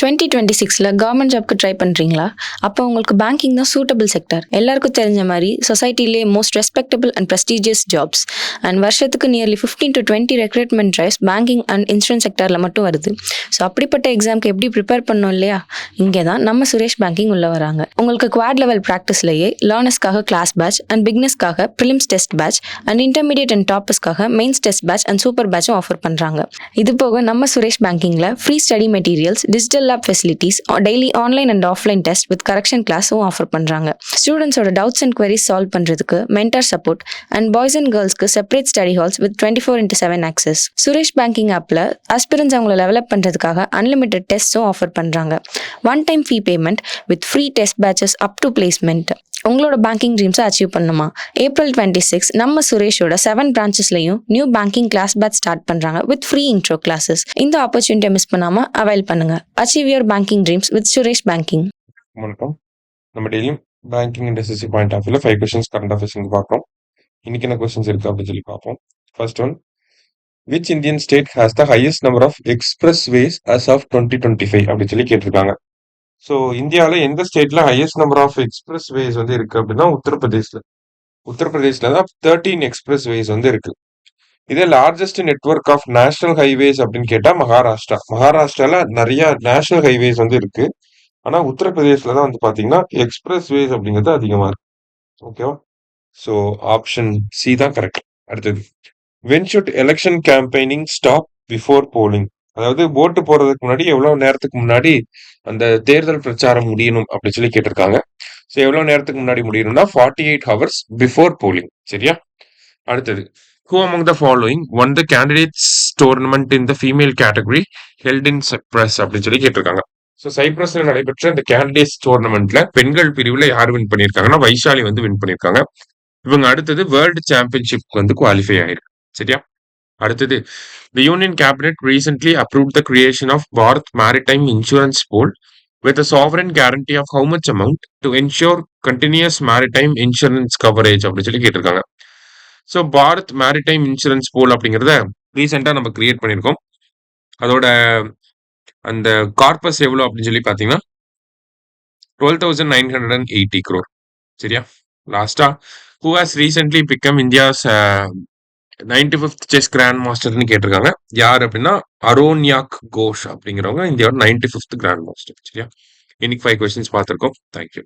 2026ல government ஜாப்க்கு try பண்றீங்களா? அப்போ உங்களுக்கு பேங்கிங் தான் சூட்டபிள் செக்டார். எல்லாருக்கும் தெரிஞ்ச மாரி சொசைட்டிலேயே most respectable and prestigious jobs. And வருஷத்துக்கு nearly 15 to 20 recruitment drives banking and insurance செக்டார்ல மட்டும் வருது. ஸோ அப்படிப்பட்ட எக்ஸாம்க்கு எப்படி ப்ரிப்பேர் பண்ணோம் இல்லையா? இங்கே தான் நம்ம சுரேஷ் பேங்கிங் உள்ள வராங்க. உங்களுக்கு குவாட் லெவல் ப்ராக்டிஸ்லயே லேர்னர்ஸ்க்காக கிளாஸ் பேட்ச் அண்ட் பிக்னஸ்க்காக prelims test batch and intermediate and டாப்பர்ஸ்க்காக mains test batch and super பேட்சும் ஆஃபர் பண்றாங்க. இது போக நம்ம சுரேஷ் பேங்கிங்ல free study materials, digital lab facilities, daily online and offline test with correction கிளாஸும் ஆஃபர் பண்றாங்க. ஸ்டூடெண்ட்ஸோட டவுட்ஸ் அண்ட் queries சால்வ் பண்றதுக்கு mentor support and boys and கேர்ள்ஸ்க்கு separate study halls with 24/7 access. Suresh banking ஆப்ல ஆஸ்பிரன்ஸ் அவங்களை டெவலப் பண்றதுக்காக unlimited டெஸ்ட்ஸும் offer பண்றாங்க. One time fee payment with free test batches up to placement. உங்களோட பேங்கிங் ட்ரீம்ஸை achieve பண்ணுமா? April 26 நம்ம சுரேஷோட 7 பிரான்ச்சஸ்லையும் new banking class batch start பண்றாங்க வித் ஃப்ரீ இன்ட்ரோ கிளாஸஸ். இந்த ஆப்பர்ச்சுனிட்டியை மிஸ் பண்ணாம அவைல் பண்ணுங்க. Achieve your banking dreams with Suresh banking. வணக்கம். நம்ம டெய்லியும் banking and SSC point of வியூல 5 கொஸ்டின்ஸ் கரண்ட் அஃபேர்ஸ் பார்ப்போம். இன்னைக்கு என்ன கொஸ்டின்ஸ் இருக்கு அப்படின்னு சொல்லி பார்ப்போம். First one, which Indian state has the highest number of expressways as of 2025 அப்படின்னு சொல்லி கேட்டிருக்காங்க. ஸோ இந்தியாவில் எந்த ஸ்டேட்ல highest number of expressways வந்து இருக்கு அப்படின்னா உத்தரப்பிரதேஷ்ல தான் 13 எக்ஸ்பிரஸ் வேஸ் வந்து இருக்கு. இதே largest network of national highways அப்படின்னு கேட்டா மகாராஷ்டிரால நிறைய நேஷனல் ஹைவேஸ் வந்து இருக்கு. ஆனா உத்தரப்பிரதேஷ்ல தான் வந்து பாத்தீங்கன்னா எக்ஸ்பிரஸ் வேஸ் அப்படிங்கிறது அதிகமா இருக்கு. ஓகேவா? ஸோ ஆப்ஷன் சி தான் கரெக்ட். அடுத்தது, when should election campaigning stop before polling? அதாவது ஓட்டு போறதுக்கு முன்னாடி எவ்வளவு நேரத்துக்கு முன்னாடி அந்த தேர்தல் பிரச்சாரம் முடியணும் அப்படின்னு சொல்லி கேட்டிருக்காங்க. ஸோ எவ்வளவு நேரத்துக்கு முன்னாடி முடியணும்னா 48 hours பிஃபோர் போலிங். சரியா? அடுத்தது, who among the following won the candidates tournament in the female category held in Cyprus அப்படின்னு சொல்லி கேட்டிருக்காங்க. ஸோ சைப்ரஸ்ல நடைபெற்ற இந்த கேண்டிடேட்ஸ் டோர்னமெண்ட்ல பெண்கள் பிரிவுல யார் வின் பண்ணியிருக்காங்கன்னா வைஷாலி வந்து வின் பண்ணியிருக்காங்க. இவங்க அடுத்தது வேர்ல்டு சாம்பியன்ஷிப் வந்து குவாலிஃபை ஆயிருக்கு. சரியா? அடுத்தது, the union cabinet recently approved the creation of Bharat Maritime Insurance Pool with a sovereign guarantee of how much amount to ensure continuous maritime insurance coverage அப்படின்னு சொல்லி கேட்டிருக்காங்க. ஸோ பாரத் மேரிடைம் இன்சூரன்ஸ் போல் அப்படிங்கிறத ரீசெண்டாக நம்ம கிரியேட் பண்ணியிருக்கோம். அதோட அந்த கார்பஸ் எவ்வளோ அப்படின்னு சொல்லி பார்த்தீங்கன்னா 12,980 crore. சரியா? லாஸ்டா, who has recently become India's 95th chess grand மாஸ்டர்னு கேட்டிருக்காங்க. யார் அப்படின்னா அரோன்யாக் கோஷ் அப்படிங்கிறவங்க இந்தியாவோட 95th கிராண்ட் மாஸ்டர். சரியா? இன்னைக்கு 5 கொஸ்டின்ஸ் பார்த்துருக்கோம். தேங்க்யூ.